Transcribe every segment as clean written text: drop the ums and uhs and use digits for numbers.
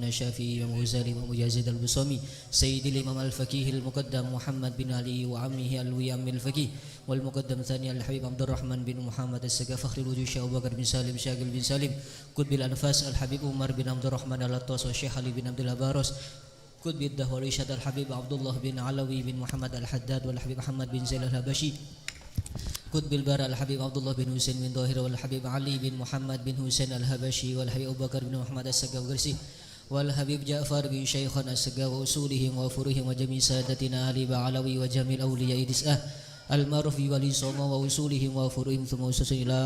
الشافعي إمام الغزالي إمام مجاهد البصامي سيد الإمام الفقيه المقدم محمد بن علي وعمه الويام الفقيه والمقدم ثاني الحبيب عبد الرحمن بن محمد السقا فخر الوجود الشيخ أبو بكر بن سالم شاغل بن سالم قطب الأنفاس الحبيب عمر بن عبد الرحمن الأطاس والشيخ علي بن عبد الله باروس قطب الدهر والإرشاد الحبيب عبد الله بن علوي بن محمد الحداد والحبيب محمد بن زيد الهبشي قطب البراء الحبيب عبد الله بن حسين بن ظاهر والحبيب علي بن محمد بن حسين الهبشي والحبيب أبو بكر بن محمد السقا وغرسي والحبيب جعفر بن شيخنا السقا وأصولهم وفروهم وجميع سادتنا علي بعلوي وجميع الأولياء دسأه المعروف بولي صوم وأصولهم وفروهم ثم وصول إلى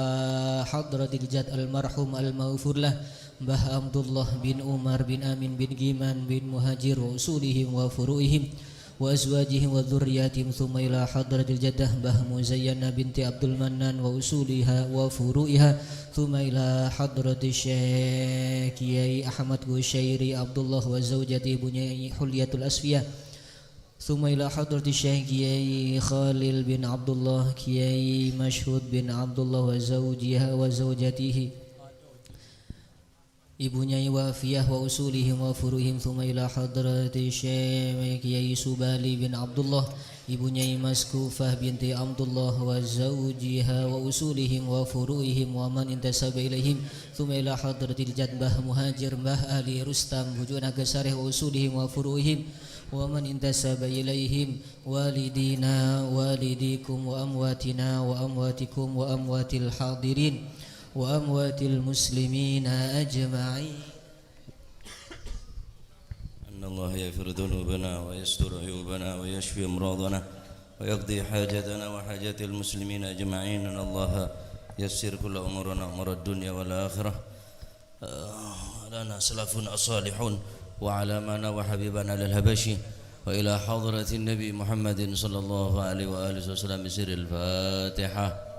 حضرة الجد المرحوم المغفور له Mbah Abdullah bin Umar bin Amin bin Giman bin Muhajir wa usulihim wa furu'ihim wa azwajihim wa dhurriyyatihim thumma ila hadratil jaddah Mbah Muzayyana binti Abdul Mannan wa usuliha wa furu'iha thumma ila hadratil Syekh Kiai Ahmad Gusyairi Abdullah wa zawjati Bunyai Hulyatul Asfiyah thumma ila hadratil Syekh Kiai Khalil bin Abdullah Kiai Mashhud bin Abdullah wa zawjiha wa zawjatihi ibunya Wafiyah wa usulihim wa furuhim thumma ila hadrati Syekh Kiai Subali bin Abdullah ibunya Maskufah binti Abdullah wa zawjiha wa usulihim wa furuhim wa man intasaba ilaihim thumma ila hadrati Jadbah Muhajir Mbah Ali Rustam Bujun Agasarih wa usulihim wa furuhim wa man intasaba ilaihim walidina walidikum wa amwatina wa amwatikum wa amwatil hadirin وأموات المسلمين أجمعين أن الله يغفر ذنوبنا ويستر عيوبنا ويشفي أمراضنا ويقضي حاجتنا وحاجات المسلمين أجمعين أن الله يسر كل أمورنا أمور الدنيا والآخرة لنا سلفنا الصالحون وعلمنا وحبيبنا للهبشي وإلى حضرة النبي محمد صلى الله عليه وآله وسلم بسر الفاتحة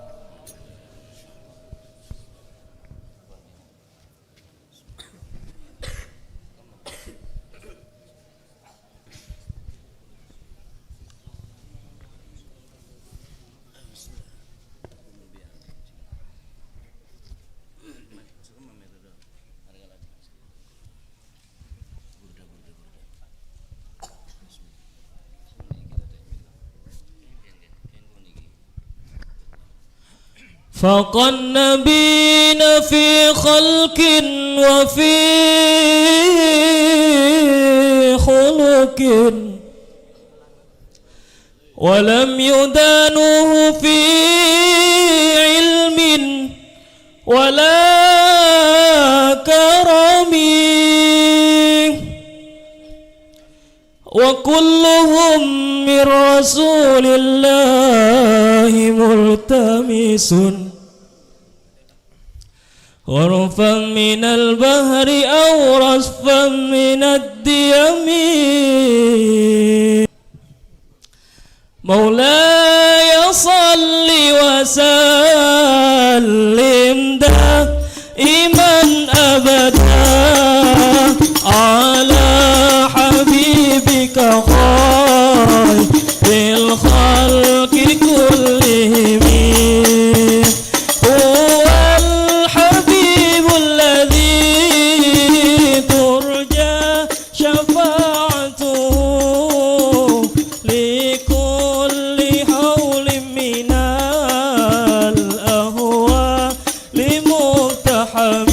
فوق النبيين في خلق وفي خلق ولم يدانوه في علم ولا كرم وكلهم من رسول الله ملتمس غرفا من البحر أو رصفا من الديم مولاي صل وسلم دائما أبدا على حبيبك خير الخلق كلهم هو الحبيب الذي ترجى شفاعته لكل حول من الأهوال مقتحم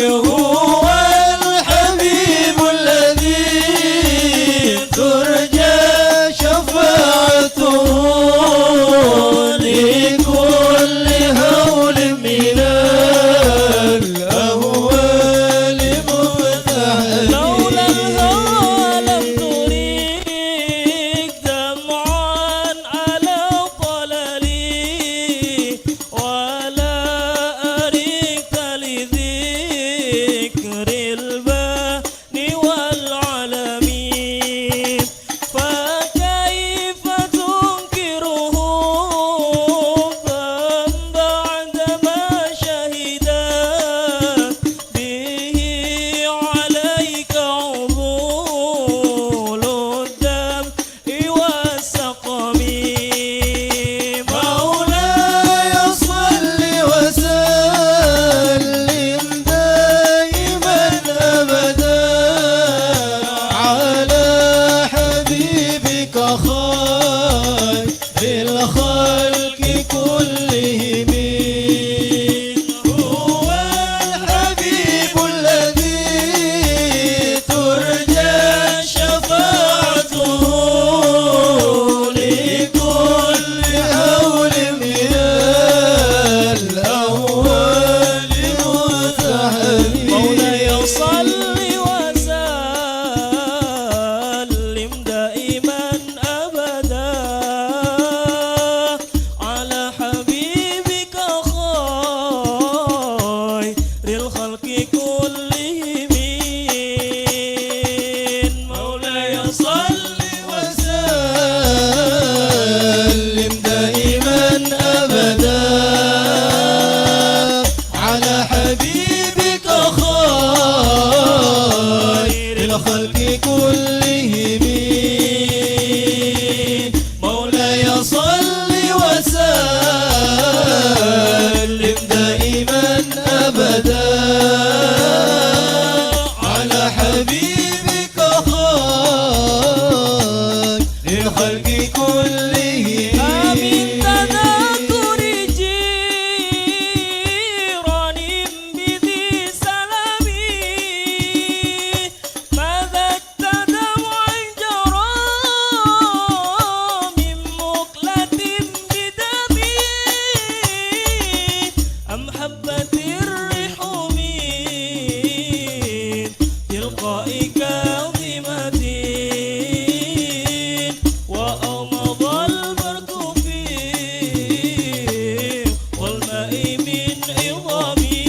هو الحبيب الذي ترجى شفاعته لكل هول من الأهوال مفتحل. لولا الهوى لم تريك دمعا على طللي ولا أريك لذكر الباني والعالمين. فكيف تنكره بعدما شهدت به عليك عضول الدمع والسقم. مولاي صل وسلم دائما أبدا على حبيبك خير الخلق كلهم. هو الحبيب الذي ترجى شفاعته لكل هول من الأهوال مفتحل. مولاي صل وسلم دائما أبدا على حبيبك خير الخلق كلهم. مولاي صل وسلم دائما أبدا على حبيبك خير الخلق كلهم. مولاي صل وسلم دائما أبدا على حبيبك خير الخلق كلهم. آمين تذكر جيران بذي سلامي ماذا التدمع جرى من مقلة بدمي أم حبت الريح من تلقاء كاظمة وأمض البرق في والماء من عظامي.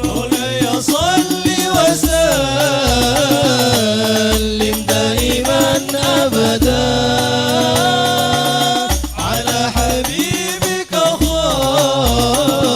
مولاي صل وسلم دائما أبدا على حبيبك خير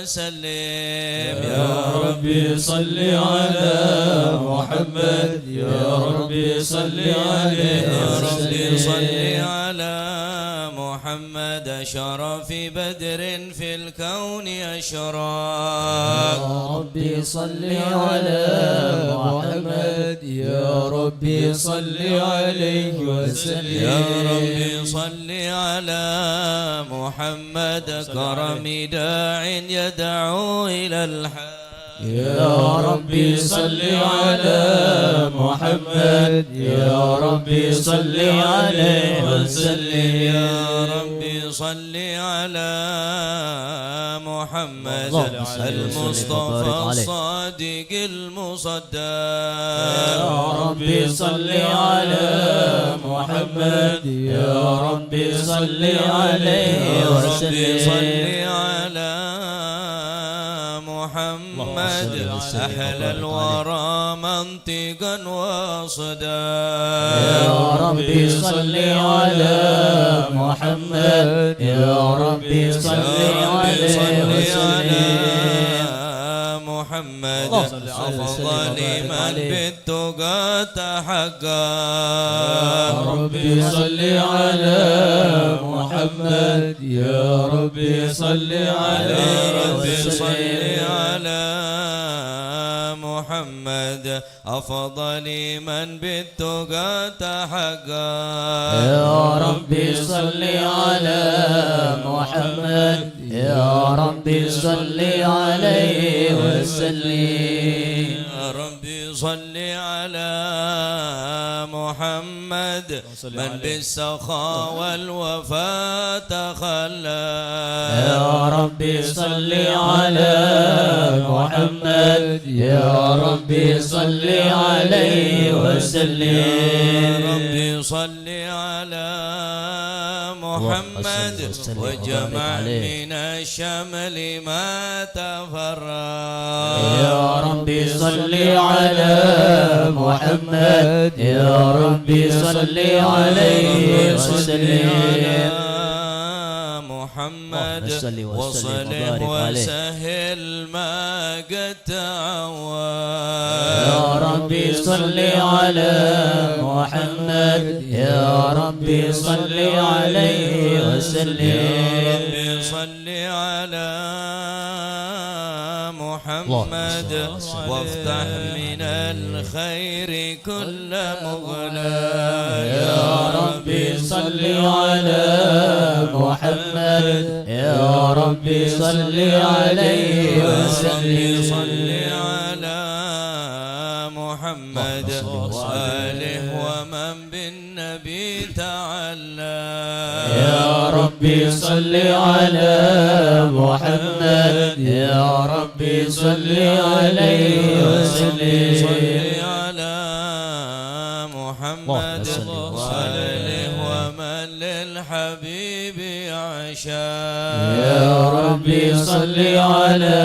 وسلم يا ربي صل على محمد يا ربي صل عليه يا ربي وسلم صل على محمد شرف بدر في الكون أشراق يا ربي صل على محمد يا ربي صل عليه وسلم يا ربي صل على محمد كرم داع يدعو إلى الحق يا ربي صل على محمد يا ربي صل عليه وسلم يا ربي صل على محمد اللهم صل وسلم المصطفى وبارك عليه. الصادق المصدق يا ربي صل على محمد يا ربي صل عليه يا ربي صل وسلم على محمد أحلى الورى منطقا وصدا يا ربي صل على محمد يا ربي صل عليه وسلم محمد اللهم صل وسلم أفضل وبارك من عليه. بالتقى تحقق يا ربي صل على محمد يا ربي صل عليه يا ربي صل وسلم على محمد أفضل من بالتقى تحقق يا ربي صل على محمد يا ربي صل عليه وسلم يا ربي صل على محمد من بالسخاء والوفاء تخلى يا ربي صل على محمد يا ربي صل عليه وسلم يا ربي صل على محمد وسلم وجمع وبارك عليه. من الشمل ما تفرق يا ربي صل على محمد يا ربي صل عليه وسلم محمد صل وسلم وصله وبارك عليه. وسهل ما قد تعود يا ربي صل على محمد يا ربي صل عليه وسلم ربي صل على محمد وافتح من الخير كل مغلق يا ربي صل على محمد يا ربي صل عليه ربي صل وسلم على محمد وآله ومن بالنبي تعلى يا ربي صل على محمد يا ربي صل عليه وسلم صل على محمد صل وسلم وآله ومن للحبيب عشاء يا ربي صل على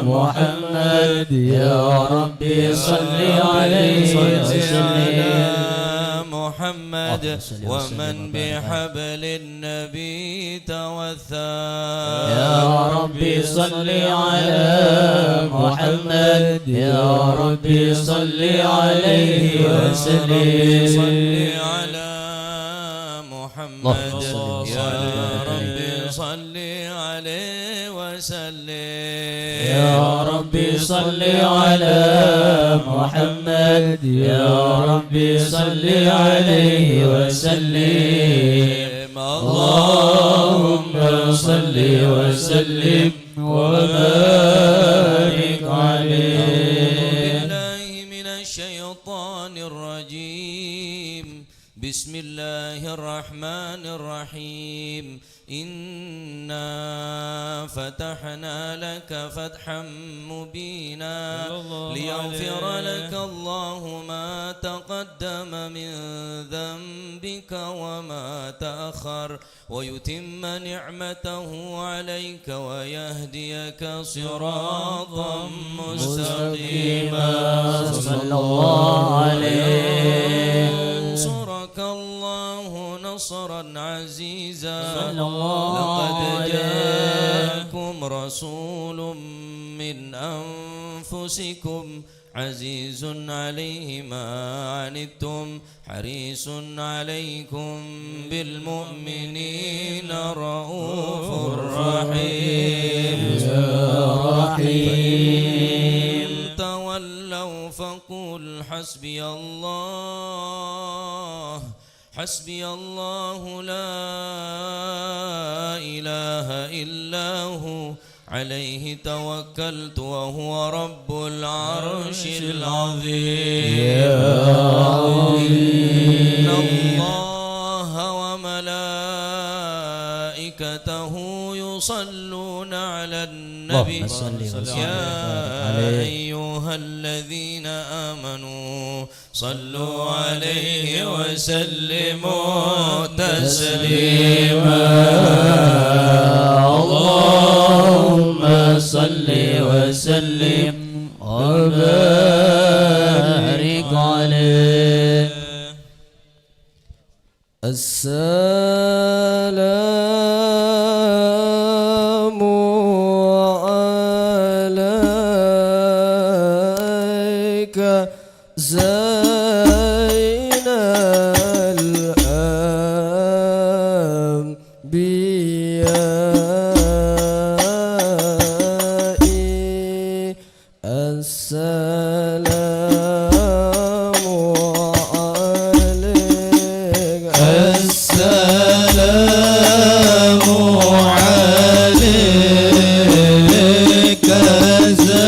محمد يا ربي صل عليه وسلم محمد صل وسلم ومن وبارك بحبل النبي توثى يا ربي صل على محمد يا ربي صل عليه وسلم صل على محمد اللهم صل يا وسلم ربي صل عليه وسلم يا ربي صل على محمد يا ربي صل عليه وسلم اللهم صل وسلم وبارك عليه بالله من الشيطان الرجيم بسم الله الرحمن الرحيم إنا فتحنا لك فتحا مبينا ليغفر لك الله ما تقدم من ذنبك وما تأخر ويتم نعمته عليك ويهديك صراطا مستقيما صلى الله عليه ينصرك الله نصرا عزيزا صلى الله لقد عليه جاءكم رسول من أنفسكم عزيز عليه ما عنتم حريص عليكم بالمؤمنين رؤوف رحيم فإن تولوا فقل حسبي الله لا إله إلا هو عليه توكلت وهو رب العرش العظيم إن الله وملائكته يصلون على النبي يا أيها الذين آمنوا صلوا عليه وسلموا تسليما اللهم صل وسلم وبارك عليه. السلام عليك زين الأنبياء السلام عليك السلام عليك زين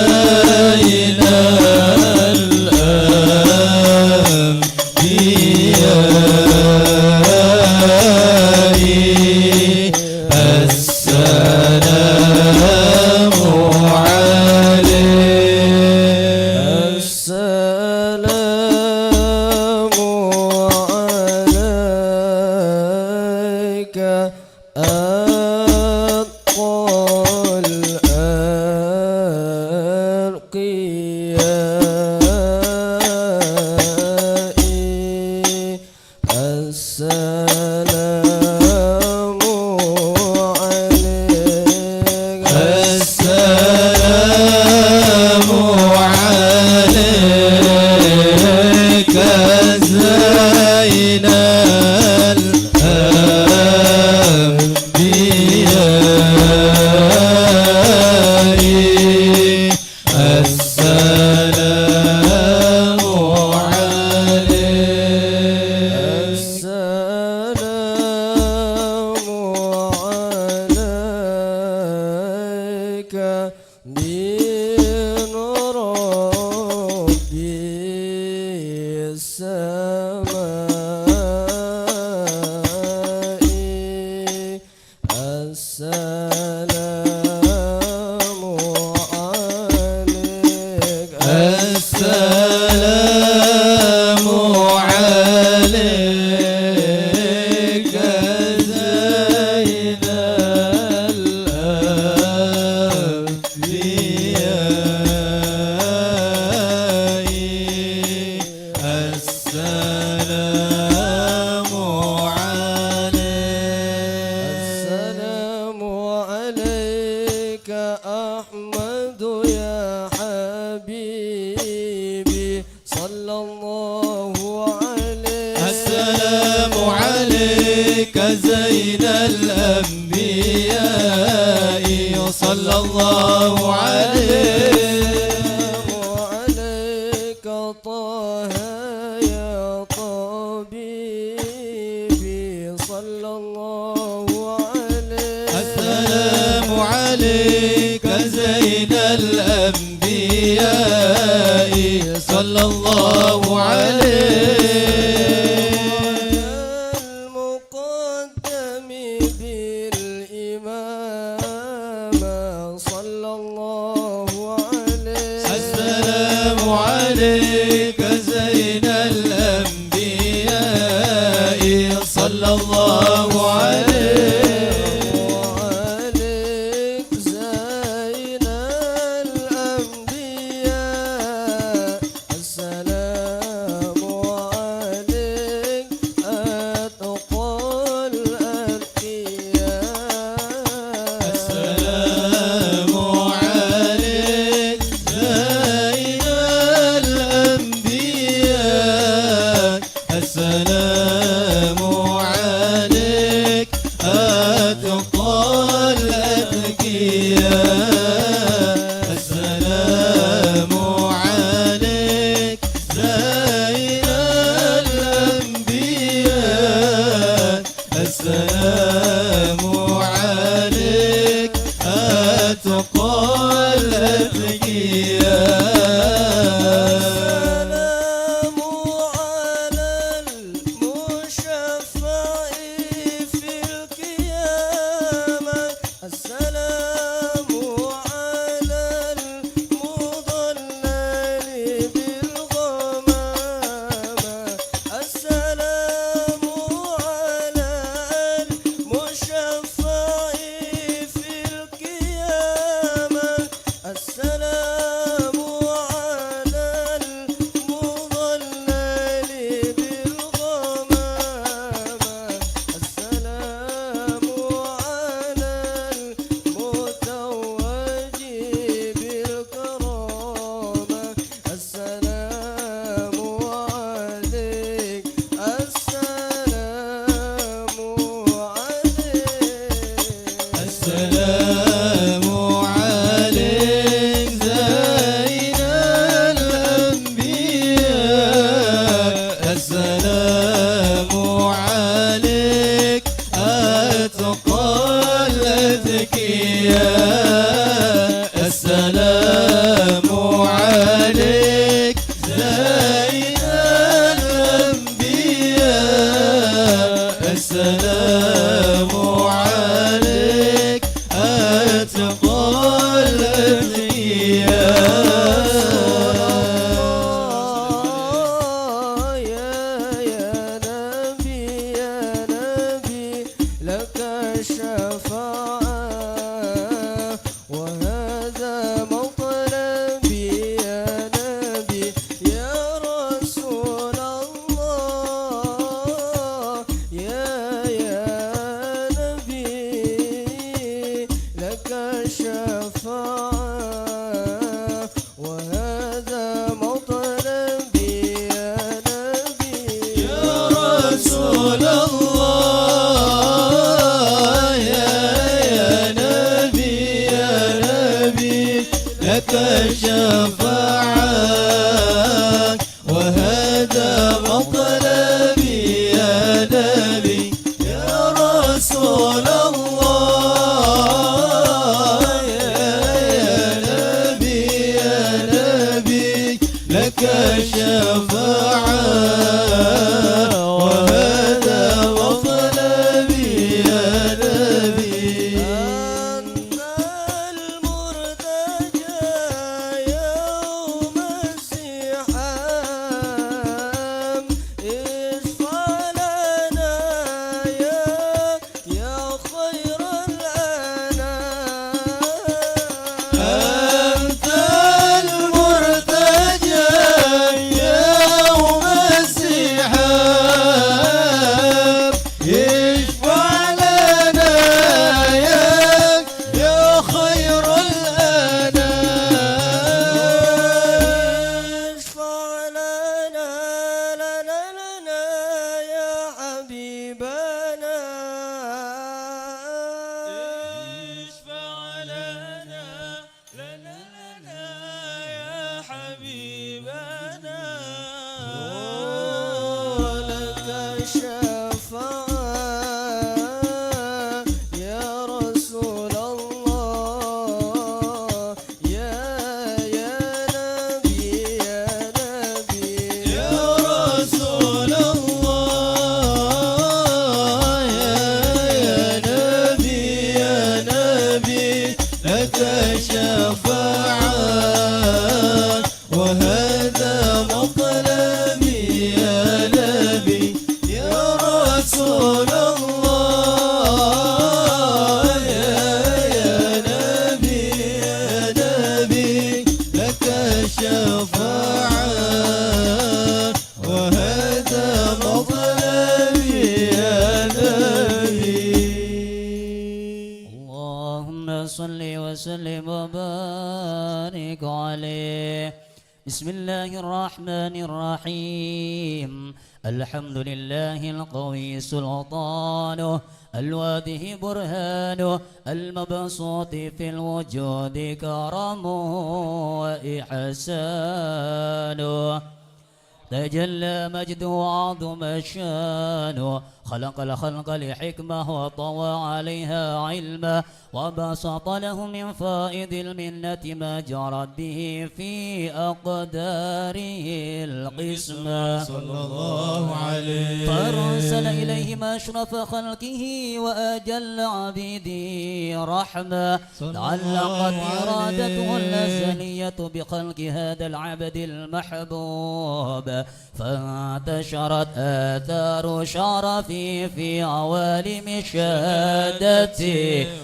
زين الأنبياء صلى الله عليه وعليك طه يا طبيبي صلى الله عليه السلام عليك زين الأنبياء صلى الله عليه عليك زين الأنبياء صلى الله عليه وعليك زين الأنبياء السلام عليك أتقى الأتقياء السلام بسم الله الرحمن الرحيم الحمد لله القوي سلطانه الواضح برهانه المبسوط في الوجود كرمه وإحسانه تجلى مجده وعظم شانه خلق الخلق لحكمة وطوى عليها علمه وبسط له من فائض المنة ما جرت به في أقداره القسمة صلى الله عليه فأرسل إليهم أشرف خلقه وأجل عبيده رحمة تعلقت إرادته الأزلية بخلق هذا العبد المحبوب فانتشرت آثار شرفه في عوالم الشهادة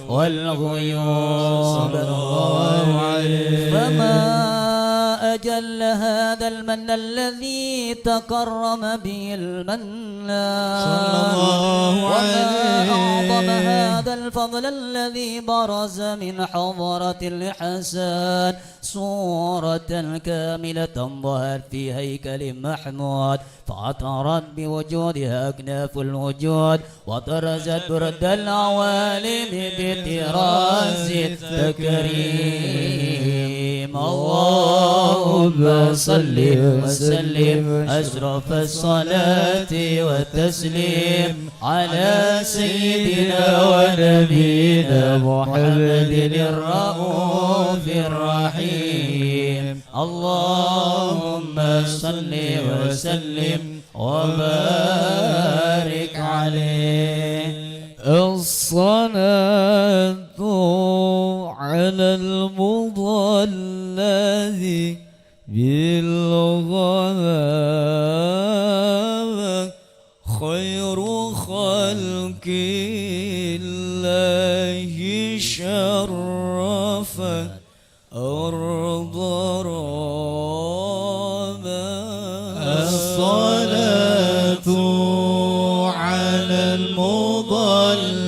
والغيوب فما أجل هذا المن الذي تكرم به المنان وما أعظم هذا الفضل الذي برز من حضرة الحسن صورة كاملة ظهرت في هيكل محمود فعطرت بوجودها أكناف الوجود وطرزت برد العوالم بطراز التكريم اللهم صل وسلم أشرف الصلاة والتسليم على سيدنا ونبينا محمد الرؤوف الرحيم اللهم صل وسلم وبارك عليه الصلاة على المضلل بالغمام خير خلق الله شرفا أرض رابا الصلاة على المضلل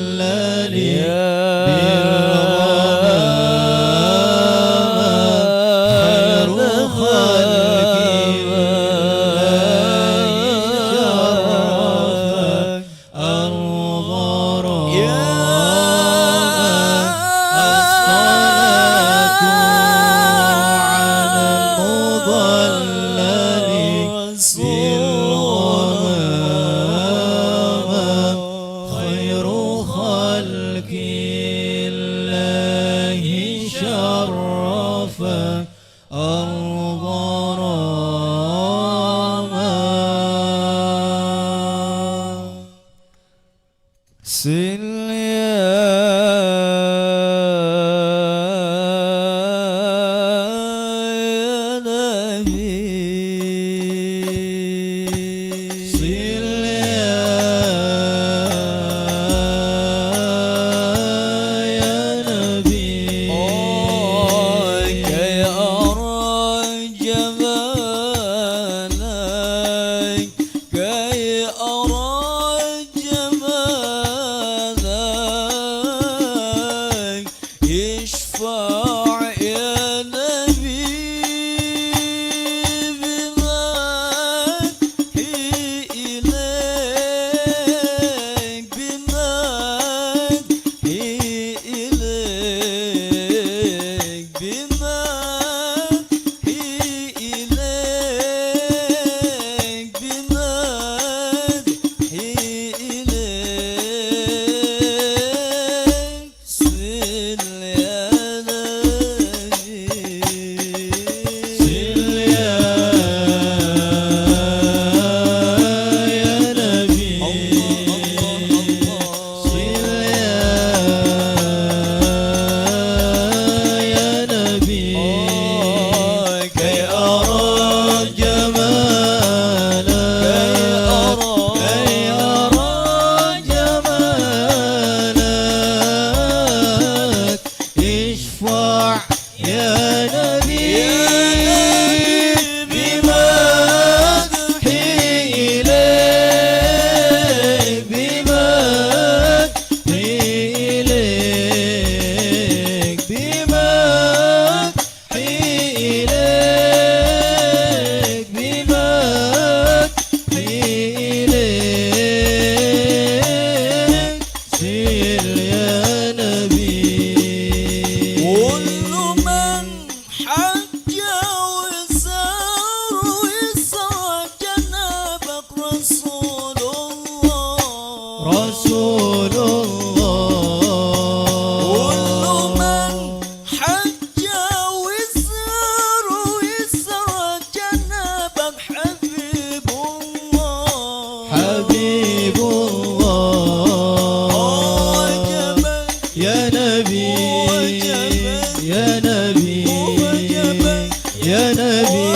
يا نبي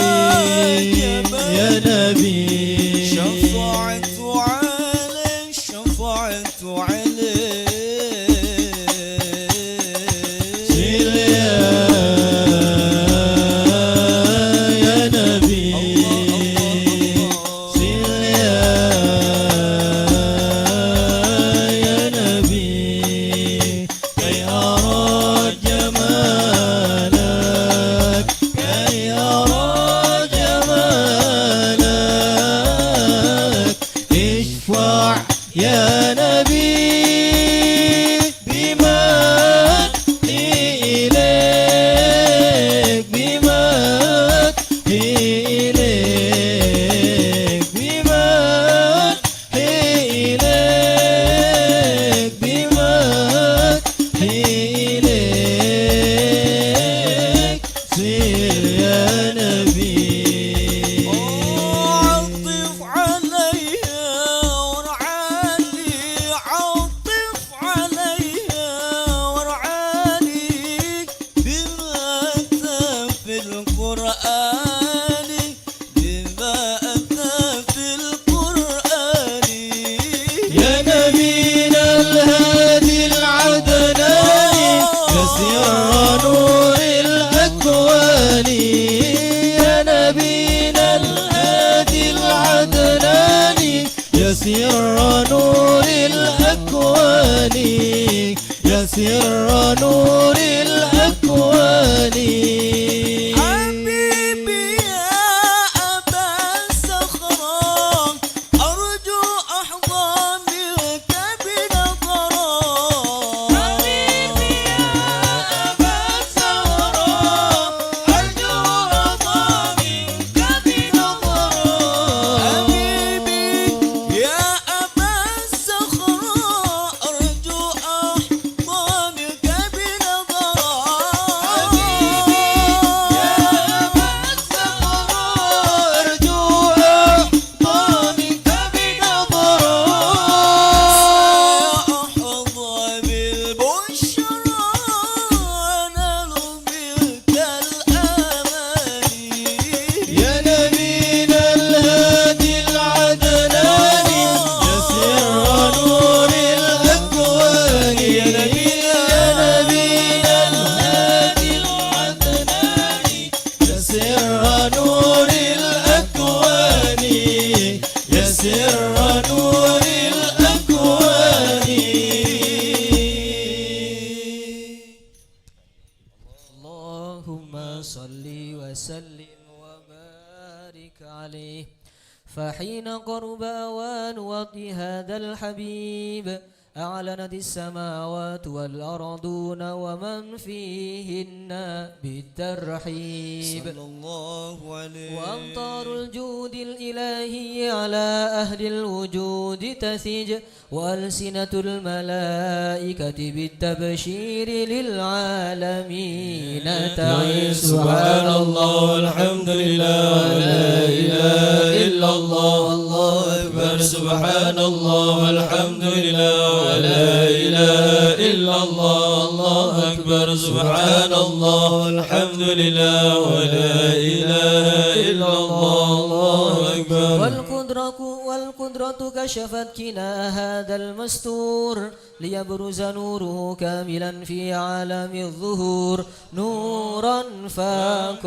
يا نبي شفعت عليه شفعت عليه سل يا نبي سل يا نبي كي أرى جمالك كي أرى جمالك اشفع يا نبي بمدحي إليك بمدحي إليك بمدحي إليك بمدحي إليك سير يا نبي عطف عليها ورعاني عطف عليها ورعاني بما أتى في القرآن بما أتى في القرآن يا نبينا الهادي العدناني يا سر نور الأكوان يا نبينا الهادي العدناني يا سر نور الأكوان يا سر نور الأكوان حبيبي يا أبا الصخرة أرجو أحظى منك بنظرة حبيبي يا أبا الصخرة أرجو أحظى منك بنظرة حبيبي يا أبا الصخرة أرجو أحظى منك بنظرة وسلم وبارك عليه. فحين قرب أوان وطي هذا الحبيب أعلنت السماوات والأرضون ومن فيهن بالترحيب صلى الله عليه وأمطار الجود الإلهي على أهل الوجود تثج وألسنة الملائكة بالتبشير للعالمين تعيش. سبحان الله والحمد لله ولا إله إلا الله الله أكبر. سبحان الله والحمد لله ولا إله إلا الله الله أكبر. سبحان الله والحمد لله ولا إله إلا الله الله أكبر. والقدرة كشفت كناء هذا المستور ليبرز نوره كاملا في عالم الظهور نورا فاق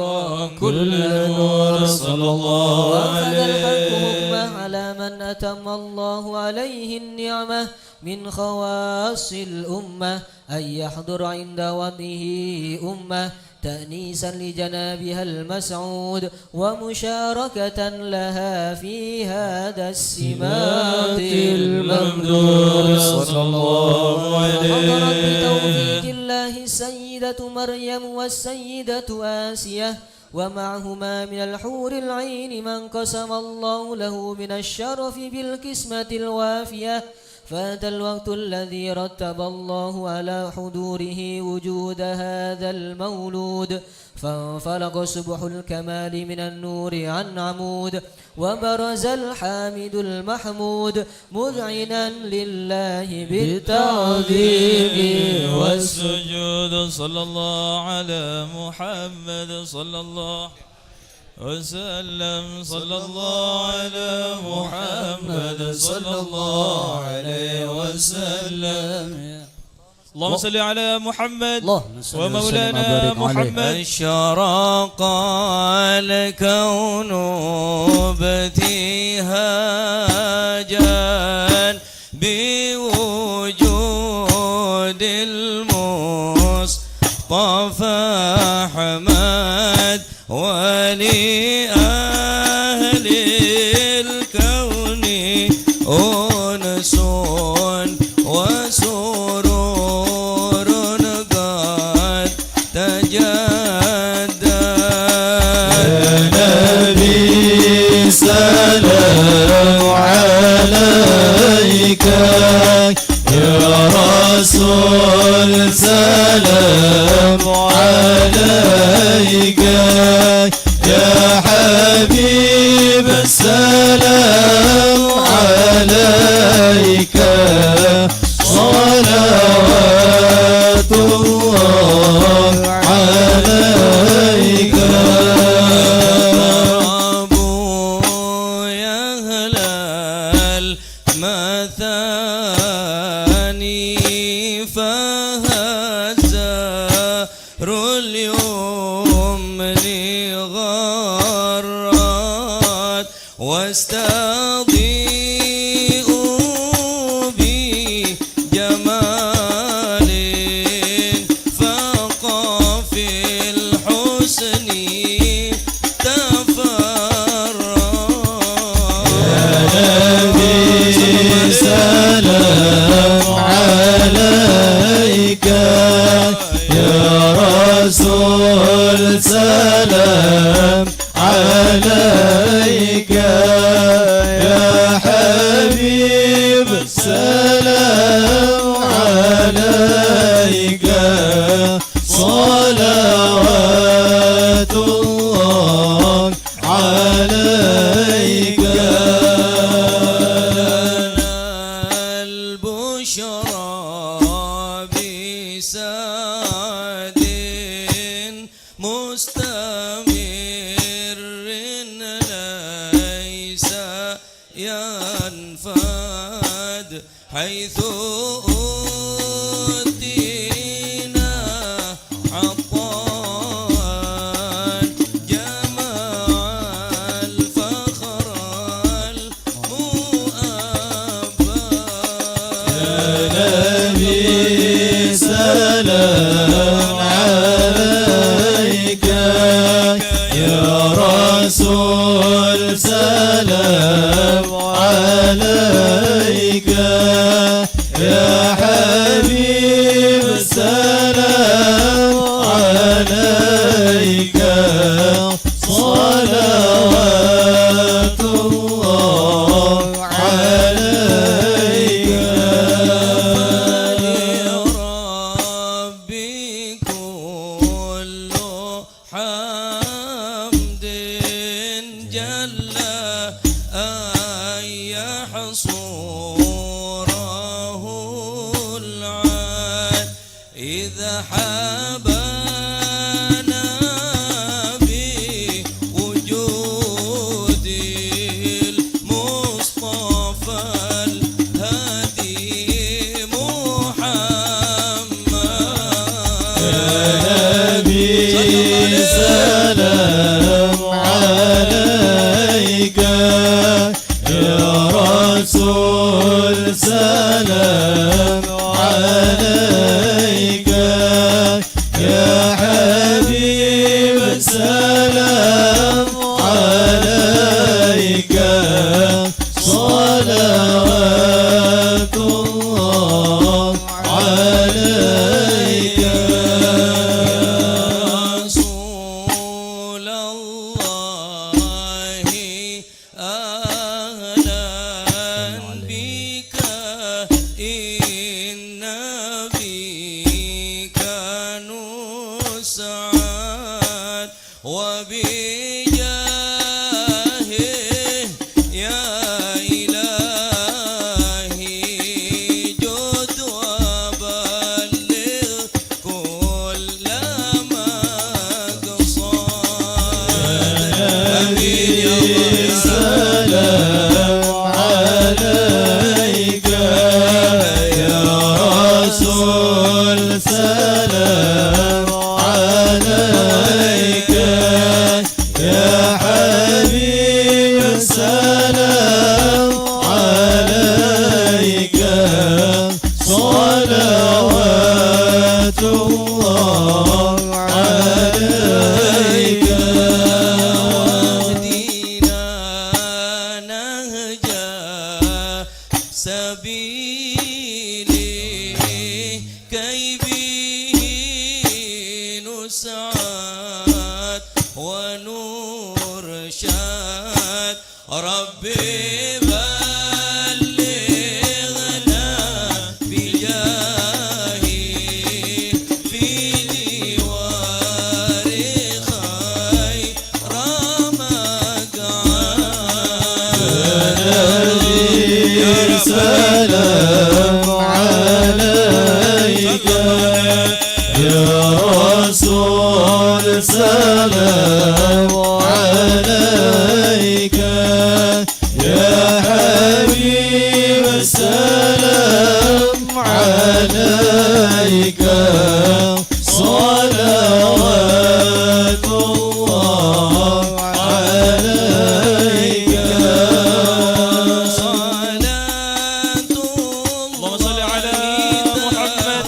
كل نور صلى الله وأخذ الحق عليه. حكمه على من أتم الله عليه النعمة من خواص الأمة أن يحضر عند وضعه أمة تأنيسا لجنابها المسعود ومشاركة لها في هذا السمات الممدود صلى الله عليه. حضرت بتوفيق الله السيدة مريم والسيدة آسية ومعهما من الحور العين من قسم الله له من الشرف بالقسمة الوافية. فأتى الوقت الذي رتب الله على حضوره وجود هذا المولود فانفلق سبح الكمال من النور عن عمود وبرز الحامد المحمود مذعنا لله بالتعظيم والسجود. صلى الله على محمد صلى الله وسلم صلى الله على محمد صلى الله عليه وسلم اللهم صل على محمد ومولانا محمد أشرق الكون ابتهاجا بوجود المصطفى أحمد ولأهل الكون أنس وسرور قد تجدد نبي سلام عليك يا رسول سلام عليك يا حبيب السلام عليك صلوات الله عليك يا أهل المثاني فهزار اليمن غرات واستضيئوا بجمال فاق في الحسن نبي سلام عليك يا رسول سلام عليك يا حبيب سلام عليك صلوات الله عليك البشرى بسعد مستمر ليس ينفد حيث أوتينا عطاء جمع الفخر نبي سلام عليك يا رسول سلام عليك يا حبيب سلام عليك صلوات الله عليك لربي كل حمد جل أن يحصره العاد إذا حبانا بوجود المصطفى الهادي نبي سلام عليك يا رسول سلام عليك يا حبيب سلام عليك صلوات الله عليك رسول الله أهلا بك إن بك نسعد وبجاهه يا إلهي جد وبلغ كل مقصد ونور شاد ربي بلغنا بجاهي في جوار خير مقعد سلام عليك يا رسول سلام عليك يا حبيب السلام عليك صلوات الله عليك اللهم صل على محمد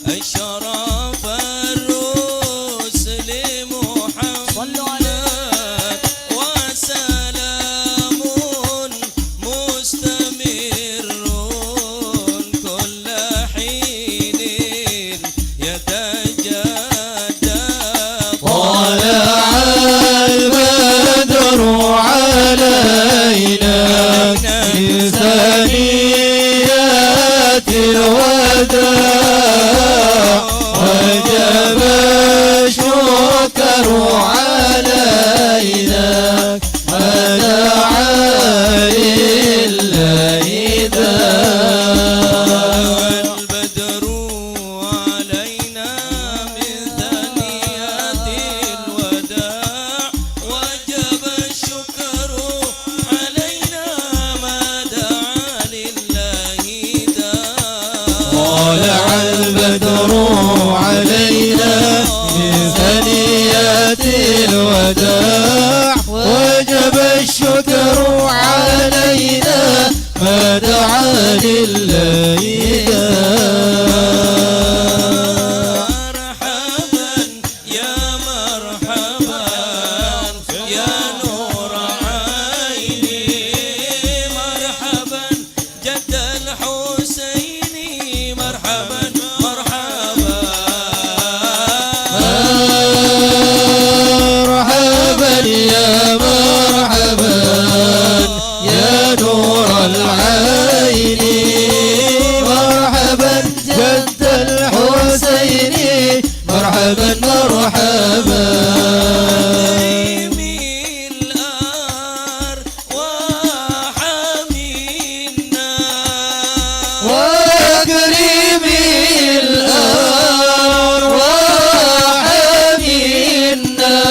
الشرف الرسل محمد وسلام مستمر كل حين يتجدد طلع البدر علينا في ثنيات الوداع وجب الشكر علينا ودعا لله البدر علينا من ثنيات الوداع وجب الشكر علينا ما دعا لله طلع البدر علينا من ثنيات الوداع وجب الشكر علينا ما دعا لله مرحبا يا مرحبا يا نور عيني مرحبا جد الحسين مرحبا مرحبا مرحبا يا مرحبا يا نور العين مرحبا جد الحسين مرحبا مرحبا وكريم الأرواح منا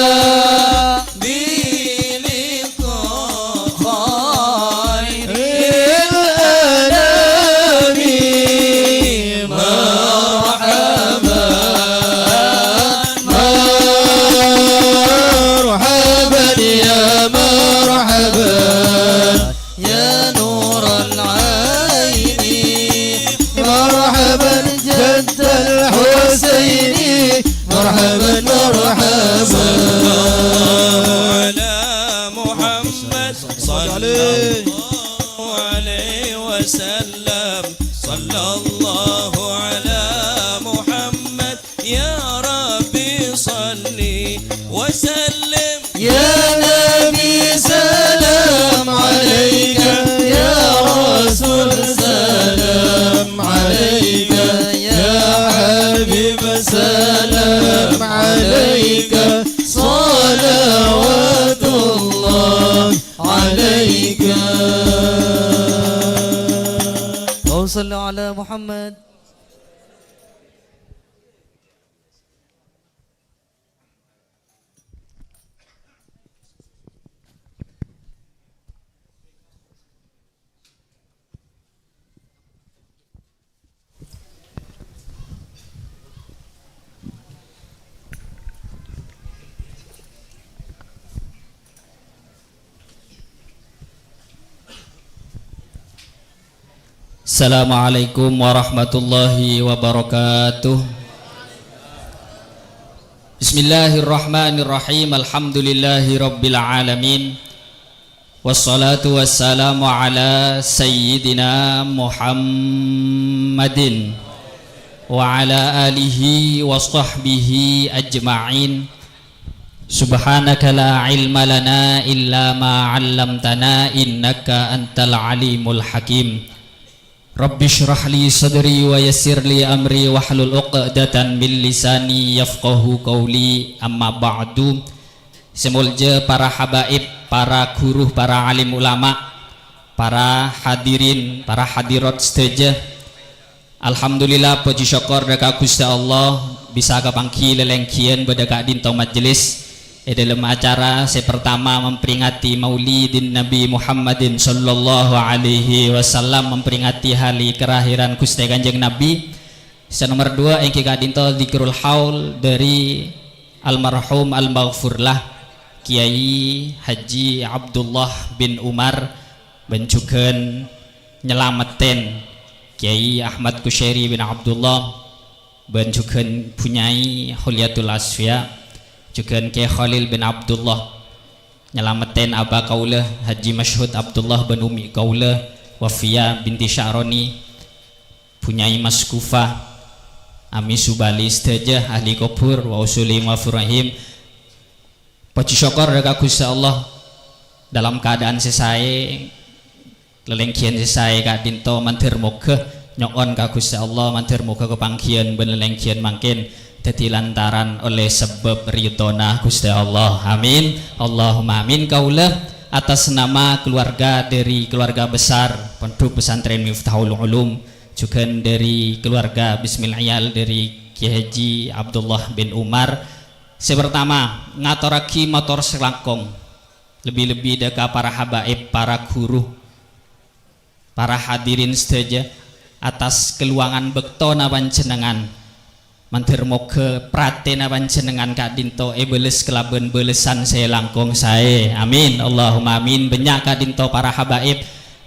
بلقاء الأنام مرحبا مرحبا يا مرحبا يا نور العين مرحبا جد الحسين مرحبا مرحبا على محمد صلى الله عليه وسلم صلى الله على محمد يا ربي صلي وسلم يا نبي سلام عليك يا رسول سلام عليك يا حبيب سلام عليك صلوات الله عليك اللهم صل على محمد. Assalamualaikum warahmatullahi wabarakatuh. Bismillahirrahmanirrahim. Alhamdulillahi rabbil alamin. Wassalatu wassalamu ala sayyidina Muhammadin wa ala alihi wa sahbihi ajma'in. Subhanaka la ilma lana illa ma 'allamtana innaka antal alimul hakim. Rabbi shrah li sadri wa yassir li amri wahlul 'uqdatan min lisani yafqahu qawli. Amma ba'du. Semulja para habaib, para guru, para alim ulama, para hadirin, para hadirat sedaja. Alhamdulillah puji syukur dekat Gusti Allah bisa kapangki lelengkian bedaka dinto majelis dalam acara saya pertama memperingati Maulidin Nabi Muhammadin sallallahu alaihi wasallam, memperingati hari kelahiran Gusti Kanjeng Nabi. Nomor 2 yang kita dinto zikrul haul dari almarhum al-maghfurlah Kiai Haji Abdullah bin Umar bencuken nyelamaten Kiai Ahmad Kushairi bin Abdullah bencuken punyai Huliatul Asfiya juga Kiai Khalil bin Abdullah nyelamaten Aba Kaulah Haji Masyhud Abdullah bin Umi Kaulah Wafia binti Sya'roni punyai Mas Kufa Ami Subali sedaja ahli kubur wa usuli mafurahim. Puji syukur dekat Gusti Allah dalam keadaan sesai lelengkian sesai kak dinto mantir moga nyokon kak Gusti Allah mantir moga kepangkian ben lelengkian mangkin dadi lantaran oleh sebab ridhona Gusti Allah. Amin. Allahumma amin. Kaula atas nama keluarga dari keluarga besar Pondok Pesantren Miftahul Ulum, juga dari keluarga Bismillahiyal dari Kiai Haji Abdullah bin Umar. Saya pertama ngaturaki motor selangkong lebih-lebih dekat para habaib, para guru, para hadirin sedaja atas keluangan bektona panjenengan mantir moga pratena panjenengan kak dinto beles kelaben belesan saya langkung saya. Amin. Allahumma amin. Banyak kak dinto para habaib,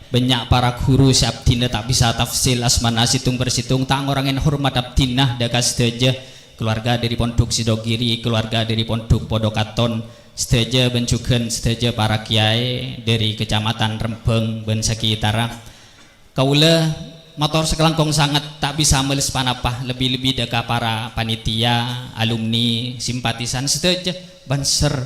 banyak para guru sabdina tak bisa tafsil asmana situng bersitung tak ngorangin hormat abdinah dekat sedaja keluarga dari Pondok Sidogiri, keluarga dari Pondok Podokaton sedaja bencuken sedaja para kiai dari Kecamatan Rembeng ben sekitar. Kaula motor sekelangkong sangat tak bisa meles panapah, lebih-lebih dekat para panitia, alumni, simpatisan sedaja banser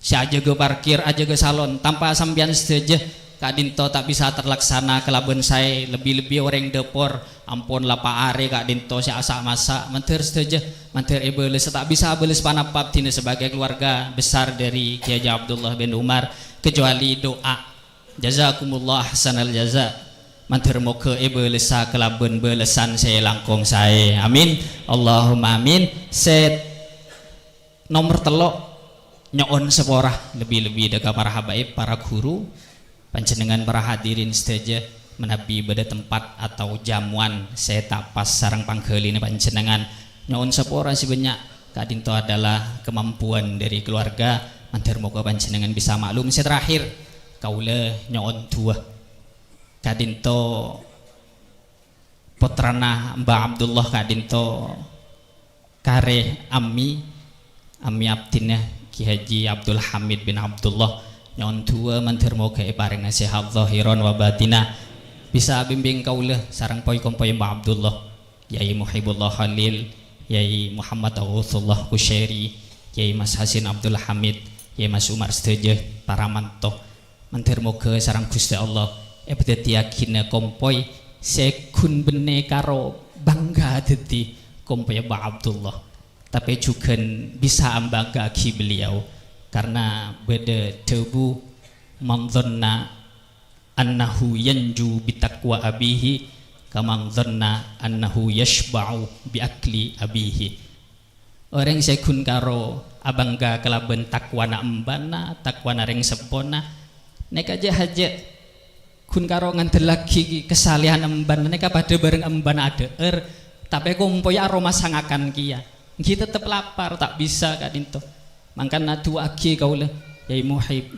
si aja ke parkir aja ke salon tanpa sambian sedaja kak dinto tak bisa terlaksana kelaben saya, lebih-lebih orang depor ampun lapa are kak dinto si asak masak mentir sedaja mentir beles tak bisa beles panapah tina sebagai keluarga besar dari Kiai Abdullah bin Umar kecuali doa jazakumullah ahsanal jaza mantir moga belesa kelaben belesan saya langkung saya. Amin. Allahumma amin. Set nomor telok nyoon sepora lebih-lebih dekat para habaib, para guru, panjenengan para hadirin sedaja menabi pada tempat atau jamuan saya tapas sarang panggelin panjenengan nyoon sepora si banyak kadinto adalah kemampuan dari keluarga mantir moga panjenengan bisa maklum. Saya terakhir kaula nyoon dua kadinto putrana Mbak Abdullah kadinto kare Ami abdinah Ki Haji Abdul Hamid bin Abdullah nyon tua mantir moga paring nasihat zahiran wa batinah bisa bimbing kaulah sarang poy-kompoy Mbak Abdullah Yai Muhibullah Khalil, Yai Muhammad Aghutullah Kushairi, Yai Mas Hasin Abdul Hamid, Yai Mas Umar sedaja para mantoh mantir moga sarang Gusti Allah bedeti yakin kompoy sekun bene karo bangga dadi kompoy Mbak Abdullah, tapi juga bisa ambangga ki beliau karena beda tebu mangdhanna annahu yanju bitaqwa abihi kamang dhanna annahu yashba'u biakli abihi. Orang sekun karo abangga kelaben takwana embana takwana reng sepona nek aja haja kun karo ngantel lagi kesalihan emban neka pada bareng emban ada tapi kompoy aroma sangakan kia kita tetap lapar tak bisa kak dinto mangkana dua aki kaulah Yai Muhib,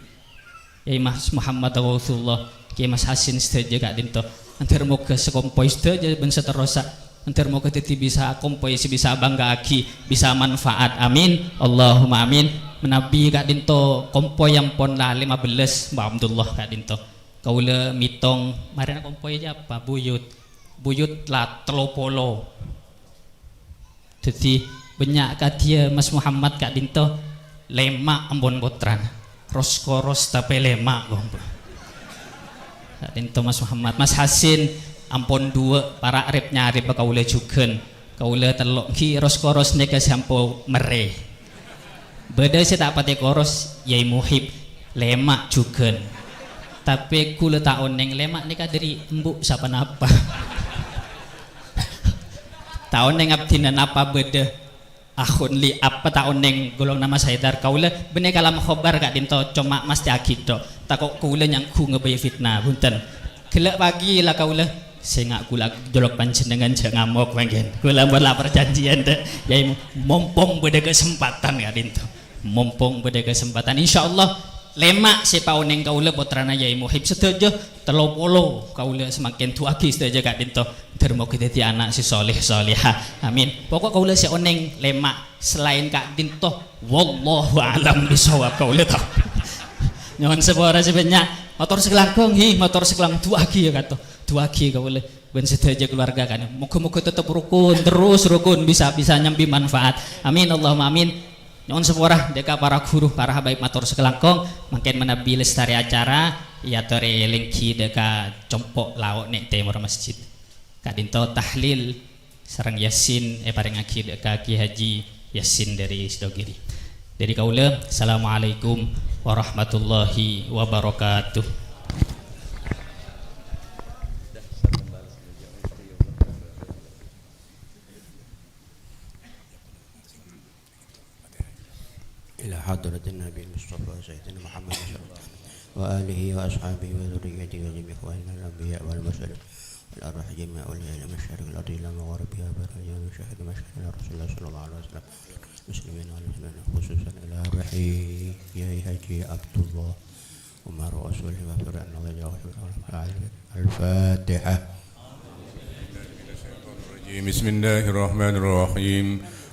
Yai Mas Muhammad Rasulullah, Yai Mas Hasin sedaja kak dinto antar moga sekompoy sedaja ben seterosa antar moga teti bisa kompoy si bisa bangga aki bisa manfaat. Amin. Allahumma amin. Menabi kak dinto kompoy yang pon lah 15 Mbak Abdullah kak dinto kaula mitong marina kompoy aja apa buyut lah telopolo jadi banyak kadia Mas Muhammad kak dinto lemak ampun putran roskoros tapi lemak gombo dinto Mas Muhammad Mas Hasin ampun dua para arep nyari kaula jugen kaula telok ki roskoros nek sampo mere beda saya tak pati koros yai muhib lemak jugen tapi kula tak oneng lemak nika dari embuk sapa napa tak oneng abdinan apa beda akhun li apa tak oneng golong nama Saidar kaula bener kalam khobar gak dinto cuma mas tiakido tak kok kaula nyangku ngebay fitnah bunten gelak pagi lah kaula saya ngak kula jolok panjenengan jangan ngamuk manggen kula buatlah perjanjian deh yai mumpung beda kesempatan gak dinto mumpung beda kesempatan insyaallah lemak siapa oneng kaula putrana yai muhib setuju telopolo kaula semakin tua kis saja gak dinto termo kita ti anak si soleh solehah amin pokok kaula si oneng lemak selain kak dinto wallahu alam bisawab kaula tau nyon sepora sebanyak motor sekelangkong motor sekelang tua ki ya kata tua ki kaula ben sedaja keluarga kan muga-muga tetap rukun terus rukun bisa nyambi manfaat amin Allahumma amin nyon sepora deka para guru para habaib matur sekelangkong makin menabi lestari acara ya tere lengki deka compok lauk nek temur masjid kadinto tahlil sareng yasin paring aki deka Ki Haji Yasin dari Sidogiri dari kaula assalamualaikum warahmatullahi wabarakatuh. إلى حضرة النبي المصطفى سيدنا محمد صلى الله عليه وسلم وآله وأصحابه وذريته وجميع إخواننا الأنبياء والمرسلين والأرواح جميع أولياء المشارق الأرض إلى مغاربها بريا وشهد مشهد رسول الله صلى الله عليه وسلم مسلمين والمسلمين خصوصا إلى روحي يا حجي عبد الله عمر رسوله وفرعنا الله الفاتحة. بسم الله الرحمن الرحيم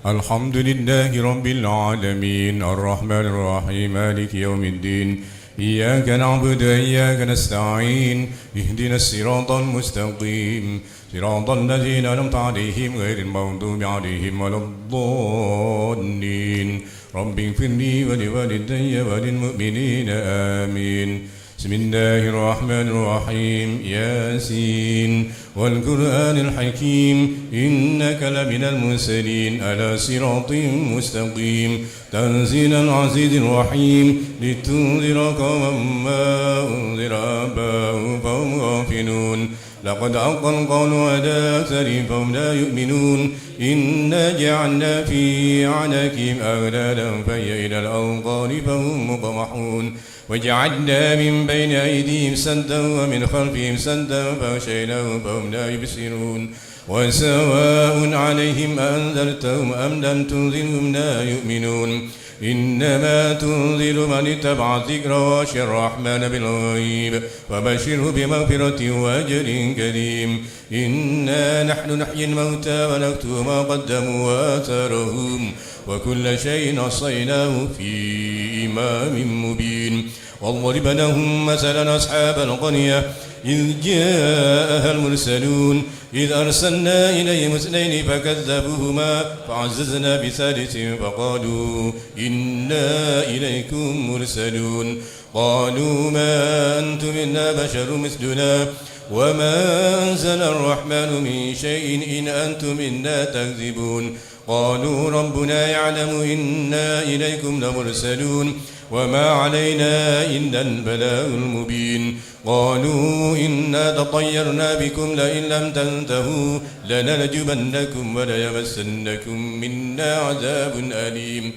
الحمد لله رب العالمين الرحمن الرحيم مالك يوم الدين إياك نعبد وإياك نستعين اهدنا الصراط المستقيم صراط الذين أنعمت عليهم غير المغضوب عليهم ولا الضالين رب اغفر لي ولوالدي وللمؤمنين آمين بسم الله الرحمن الرحيم ياسين والقرآن الحكيم إنك لمن المرسلين على صراط مستقيم تنزيل العزيز الرحيم لتنذر قوما ما أنذر آباؤهم فهم غافلون لقد حق القول على أكثرهم فهم لا يؤمنون إنا جعلنا في أعناقهم أغلالا فهي إلى الأذقان فهم مقمحون وجعلنا من بين أيديهم سدا ومن خلفهم سدا فغشيناهم فهم لا يبصرون وسواء عليهم أنذرتهم أم لم تنذرهم لا يؤمنون إنما تنذر من اتبع الذكر وخشي الرحمن بالغيب فبشره بمغفرة وأجر كريم إنا نحن نحيي الموتى ونكتب ما قدموا وآثارهم وكل شيء أحصيناه في إمام مبين واضرب لهم مثلا أصحاب القرية إذ جاءها المرسلون إذ أرسلنا إليهم اثنين فكذبوهما فعززنا بثالث فقالوا إنا إليكم مرسلون قالوا ما أنتم إلا بشر مثلنا وما أنزل الرحمن من شيء إن أنتم إلا تكذبون قالوا ربنا يعلم إنا إليكم لمرسلون وما علينا إلا البلاغ المبين قالوا إنا تطيرنا بكم لئن لم تنتهوا لنرجمنكم وليمسنكم منا عذاب أليم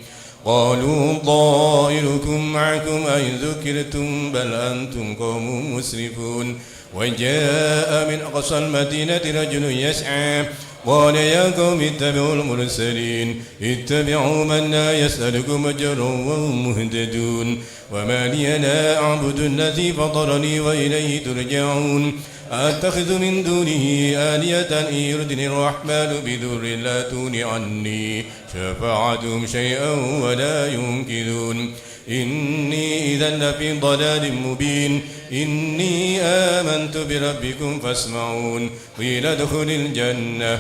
قالوا طائركم معكم أئن ذكرتم بل أنتم قوم مسرفون وجاء من أقصى المدينة رجل يسعى قال يا قوم اتبعوا المرسلين اتبعوا من لا يسألكم أجرا وهم مهتدون وما لي لا أعبد الذي فطرني وإليه ترجعون أتخذ من دونه آلية إن يردني الرحمن بضر لا تغن عني شفاعتهم شيئا ولا ينقذون إني إذا لفي ضلال مبين إني آمنت بربكم فاسمعون قيل ادخل الجنة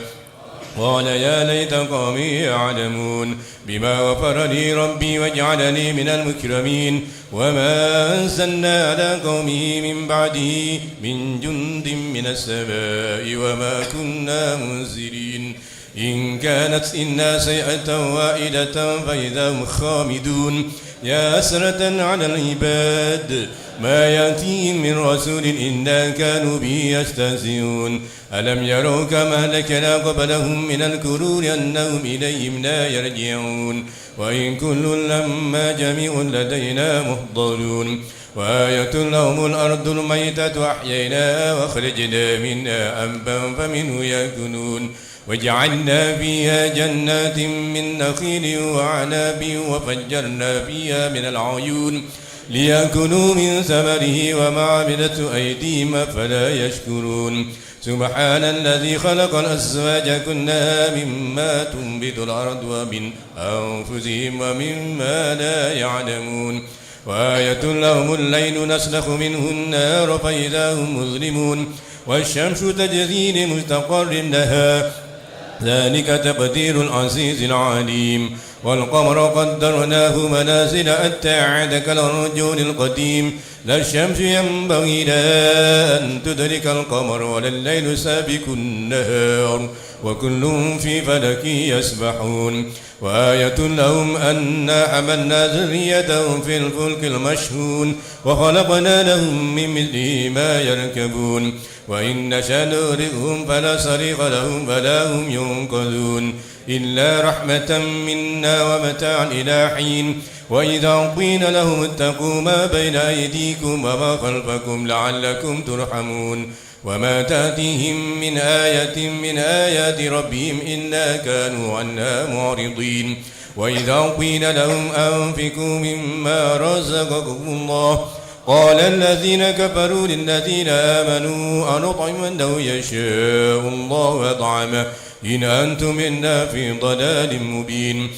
قال يا ليت قومي يعلمون بما غفر لي ربي وجعلني من المكرمين وما أنزلنا على قومه من بعده من جند من السماء وما كنا منزلين إن كانت إلا سيئة واحدة فإذا هم خامدون يا حسرة على العباد ما يأتيهم من رسول إلا كانوا به يستهزئون ألم يروا كما أهلكنا قبلهم من القرون أنهم إليهم لا يرجعون وإن كل لما جميع لدينا محضرون وآية لهم الأرض الميتة أحييناها وأخرجنا منها أنبا فمنه يأكلون وجعلنا فيها جنات من نخيل وعناب وفجرنا فيها من العيون ليأكلوا من ثمره وما عملته أيديهم فلا يشكرون سبحان الذي خلق الأزواج كلها مما تنبت الأرض ومن أنفسهم ومما لا يعلمون وآية لهم الليل نسلخ منه النار فإذا هم مظلمون والشمس تجري لمستقر لها ذلك تقدير العزيز العليم والقمر قدرناه منازل حتى عاد كالرجل القديم لا الشمس ينبغي لها أن تدرك القمر ولا الليل سابق النهار وكل في فلك يسبحون وآية لهم أنا حملنا ذريتهم في الفلك المشحون وخلقنا لهم من مثله ما يركبون وإن نشأ نغرقهم فلا صريخ لهم فلا هم ينقذون إلا رحمة منا ومتاعا إلى حين وإذا قيل لهم اتقوا ما بين أيديكم وما خلفكم لعلكم ترحمون وما تأتيهم من آية من آيات ربهم إلا كانوا عنها معرضين وإذا قيل لهم أنفقوا مما رزقكم الله قال الذين كفروا للذين آمنوا أنطعم من لو يشاء الله أطعمه إن أنتم إلا في ضلال مبين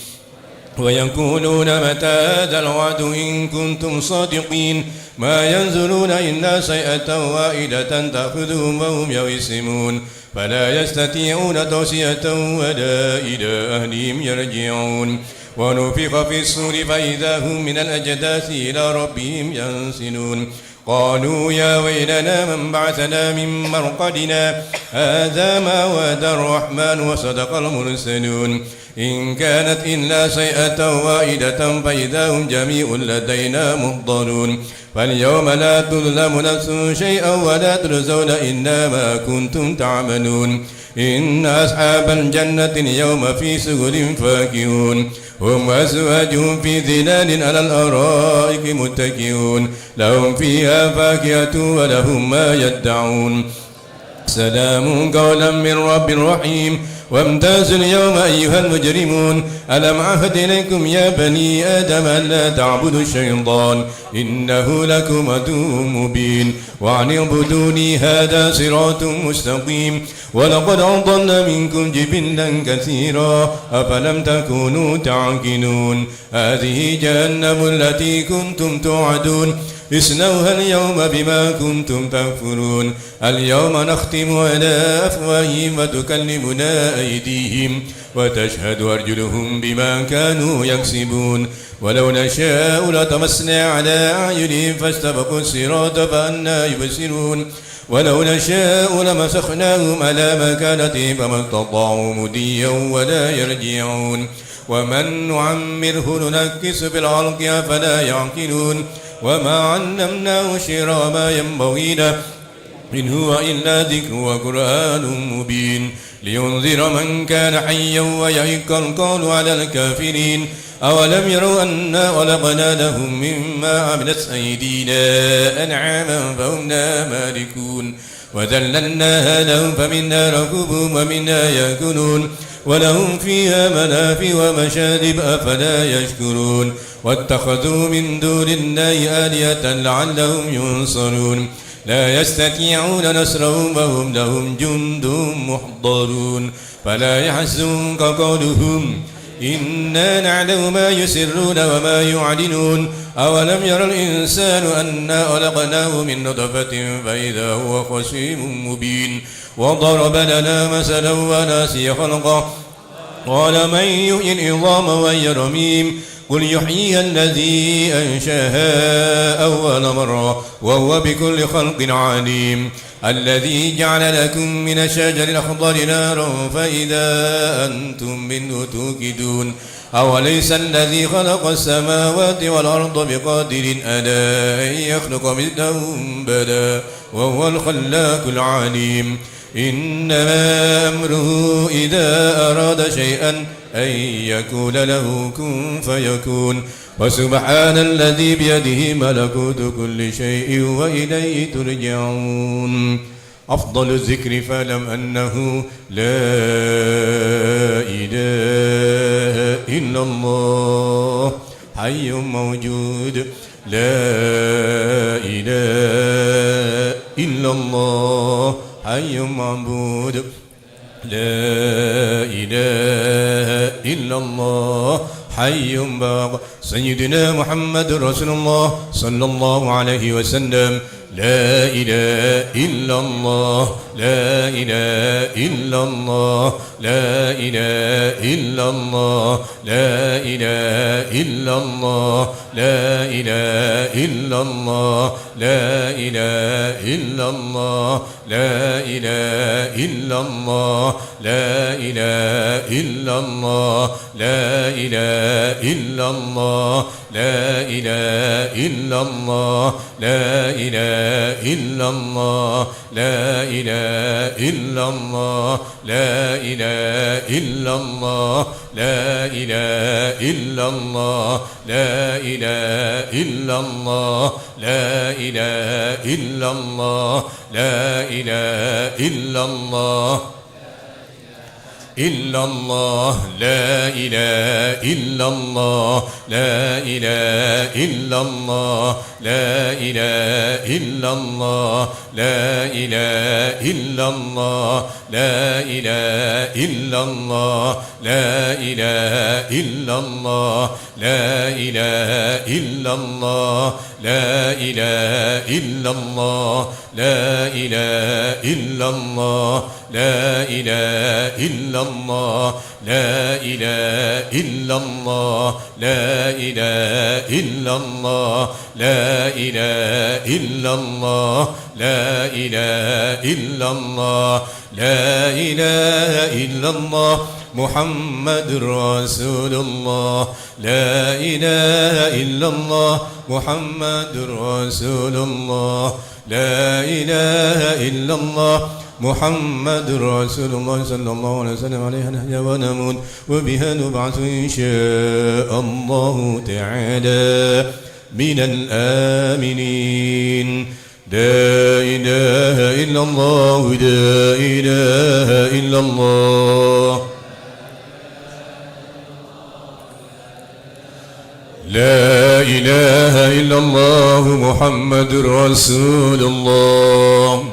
ويقولون متى هذا الوعد إن كنتم صادقين ما ينزلون إلا سيئة واحدة تأخذهم وهم يوسمون فلا يستطيعون توصية ولا إلى أهلهم يرجعون ونفخ في الصور فإذا هم من الأجداث إلى ربهم ينسلون قالوا يا ويلنا من بعثنا من مرقدنا هذا ما وعد الرحمن وصدق المرسلون إن كانت إلا سيئة واحدة فإذا هم جميع لدينا محضرون فاليوم لا تظلم نفس شيئا ولا تجزون إلا ما كنتم تعملون إن أصحاب الجنة اليوم في سرر فاكهون هم وأزواجهم في ظلال على الأرائك متكئون لهم فيها فاكهة ولهم ما يدعون سلام قولا من رب رحيم وامتازوا اليوم أيها المجرمون ألم عهد إليكم يا بني آدم ألا تعبدوا الشيطان إنه لكم عدو مبين وأن اعبدوني هذا صراط مستقيم ولقد أضل منكم جبلا كثيرا أفلم تكونوا تعقلون هذه جهنم التي كنتم توعدون اصلوها اليوم بما كنتم تكفرون اليوم نختم على أفواههم وتكلمنا أيديهم وتشهد أرجلهم بما كانوا يكسبون ولو نشاء لطمسنا على أعينهم فاستبقوا الصراط فأنى يبصرون ولو نشاء لمسخناهم على مكانتهم فما استطاعوا مضيا ولا يرجعون ومن نعمره ننكس في الخلق أفلا يعقلون وما علمناه شعر ما ينبغي له إن هو إلا ذكر وقرآن مبين لينذر من كان حيا ويحق القول على الكافرين أولم يروا أنا خلقنا لهم مما عملت أيدينا أنعاما فهم لا مالكون وذللناها لهم فمنها ركوبهم ومنها يأكلون ولهم فيها منافع ومشارب أفلا يشكرون واتخذوا من دون الله آلهة لعلهم ينصرون لا يستطيعون نصرهم وهم لهم جند محضرون فلا يحزنك قولهم إنا نعلم ما يسرون وما يعلنون أولم ير الإنسان أنا خلقناه من نطفة فإذا هو خصيم مبين وضرب لنا مثلا وناسي خلقه قال من يحيي العظام وهي رميم قل يحييها الذي أنشاها أول مرة وهو بكل خلق عليم الذي جعل لكم من الشجر الأخضر نارا فإذا أنتم منه توقدون أوليس الذي خلق السماوات والأرض بقادر ألا أن يخلق مثلهم بلى وهو الخلاق العليم إنما أمره إذا أراد شيئا أن يقول له كن فيكون وسبحان الذي بيده ملكوت كل شيء وإليه ترجعون أفضل الذكر فاعلم أنه لا إله إلا الله حي موجود لا إله إلا الله حي معبود لا إله إلا الله حي باق سيدنا محمد رسول الله صلى الله عليه وسلم لا إله إلا الله لا إله إلا الله لا إله إلا الله لا إله إلا الله لا إله إلا الله لا إله إلا الله لا إله إلا الله لا إله إلا الله لا إله إلا الله لا إله إلا الله لا إله إلا الله لا إله إلا الله لا إله إلا الله لا إله إلا الله لا إله إلا الله لا إله إلا الله لا إله إلا الله إلا الله لا إله إلا الله لا إله إلا الله لا إله إلا الله لا إله إلا الله لا إله إلا الله لا إله إلا الله لا إله إلا الله لا إله إلا الله لا إله إلا الله لا إله إلا الله لا إله إلا الله لا إله إلا الله لا إله إلا الله لا إله إلا الله لا إله إلا الله محمد رسول الله لا إله إلا الله محمد رسول الله لا إله إلا الله محمد رسول الله صلى الله عليه وسلم عليها نحيا ونموت وبها نبعث إن شاء الله تعالى من الآمنين لا إله إلا الله لا إله إلا الله لا إله إلا الله محمد رسول الله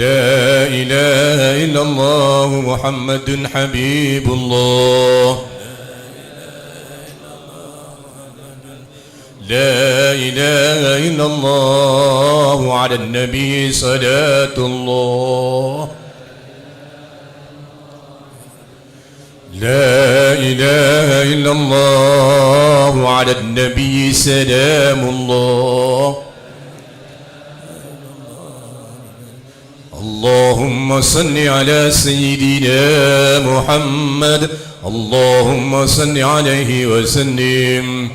لا إله إلا الله محمد حبيب الله لا إله إلا الله على النبي صلاة الله لا إله إلا الله على النبي سلام الله اللهم صل على سيدنا محمد اللهم صل عليه وسلم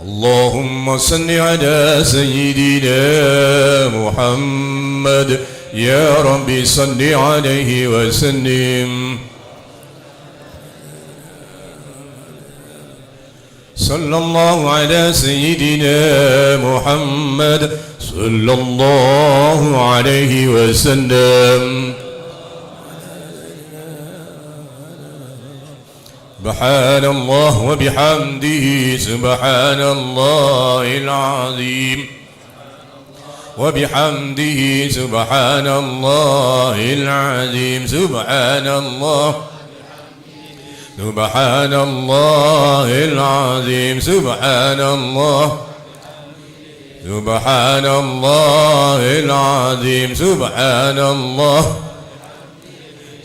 اللهم صل على سيدنا محمد يا رب صل عليه وسلم صلى الله على سيدنا محمد صلى الله عليه وسلم سبحان الله وبحمده سبحان الله العظيم وبحمده سبحان الله العظيم سبحان الله سبحان الله العظيم سبحان الله سبحان الله العظيم سبحان الله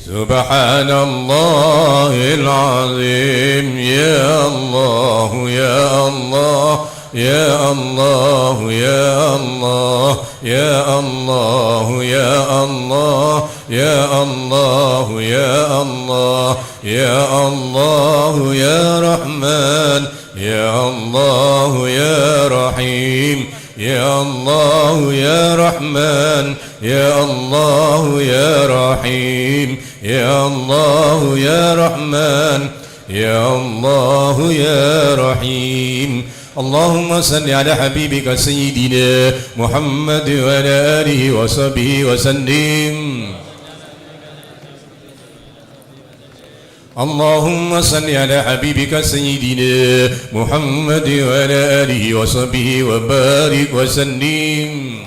سبحان الله العظيم يا الله يا الله يا الله يا الله يا الله يا الله يا الله يا الله يا الله يا رحمن يا الله يا رحيم يا الله يا رحمن يا الله يا رحيم يا الله يا رحمن يا الله يا رحيم اللهم صل على حبيبك سيدنا محمد وعلى آله وصحبه وسلم اللهم صل على حبيبك سيدنا محمد وعلى آله وصحبه وبارك وسلم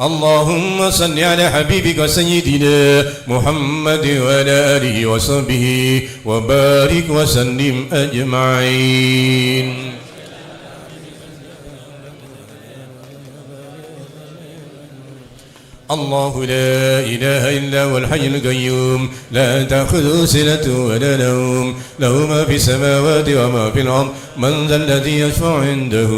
اللهم صل على حبيبك سيدنا محمد وعلى آله وصحبه وبارك وسلم أجمعين الله لا إله إلا هو الحي القيوم لا تأخذه سنة ولا نوم له ما في السماوات وما في الأرض من ذا الذي يشفع عنده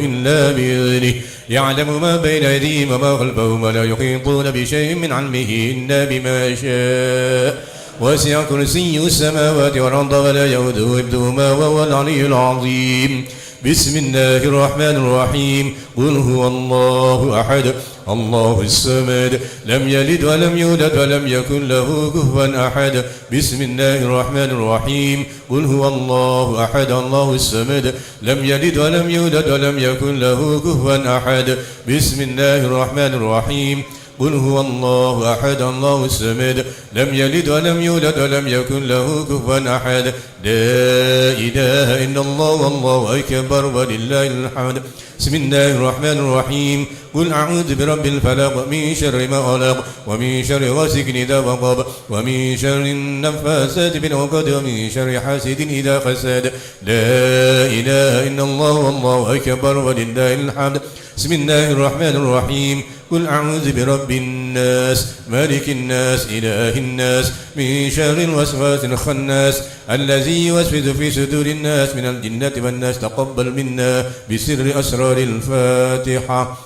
إلا بإذنه يعلم ما بين أيديهم وما خلفهم ولا يحيطون بشيء من علمه إلا بما شاء وسع كرسي السماوات والأرض ولا يؤوده حفظهما وهو العلي العظيم بسم الله الرحمن الرحيم قل هو الله أحد الله الصمد لم يلد ولم يولد ولم يكن له كفوا أحد بسم الله الرحمن الرحيم قل هو الله أحد الله الصمد لم يلد ولم يولد ولم يكن له كفوا أحد بسم الله الرحمن الرحيم قل هو الله أحد الله الصمد لم يلد ولم يولد ولم يكن له كفوا أحد لا إله إلا الله والله أكبر ولله الحمد بسم الله الرحمن الرحيم قل أعوذ برب الفلق من شر ما خلق ومن شر غاسق إذا وقب ومن شر النفاثات في العقد ومن شر حاسد إذا حسد لا إله إلا الله والله أكبر ولله الحمد بسم الله الرحمن الرحيم قل أعوذ برب الناس مالك الناس إله الناس من شر الوسواس الخناس الذي يوسوس في صدور الناس من الجنة والناس تقبل منا بسر أسرار الفاتحة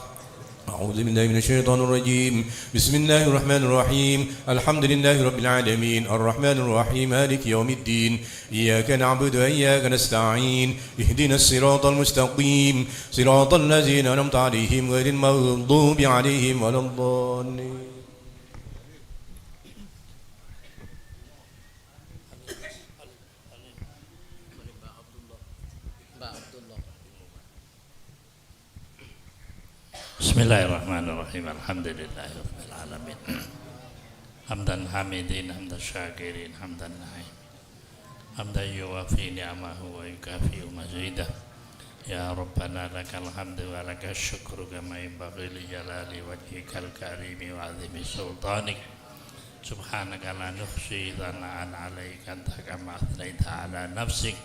أعوذ بالله من الشيطان الرجيم بسم الله الرحمن الرحيم الحمد لله رب العالمين الرحمن الرحيم مالك يوم الدين إياك نعبد وإياك نستعين اهدنا الصراط المستقيم صراط الذين أنعمت عليهم غير المغضوب عليهم ولا الضالين Bismillahirrahmanirrahim. Alhamdulillahi rabbil alamin. Hamdan hamidin, hamdan syakirin, hamdan na'im. Hamdan yuwafi ni'amahu wa yukafi mazidah. Ya Rabbana lakal hamdu wa lakal syukru kama yanbaghi li jalali wajhikal karimi wa 'azimi sultanik. Subhanaka la nuhsi thana'an 'alaika anta kama athnaita 'ala nafsik.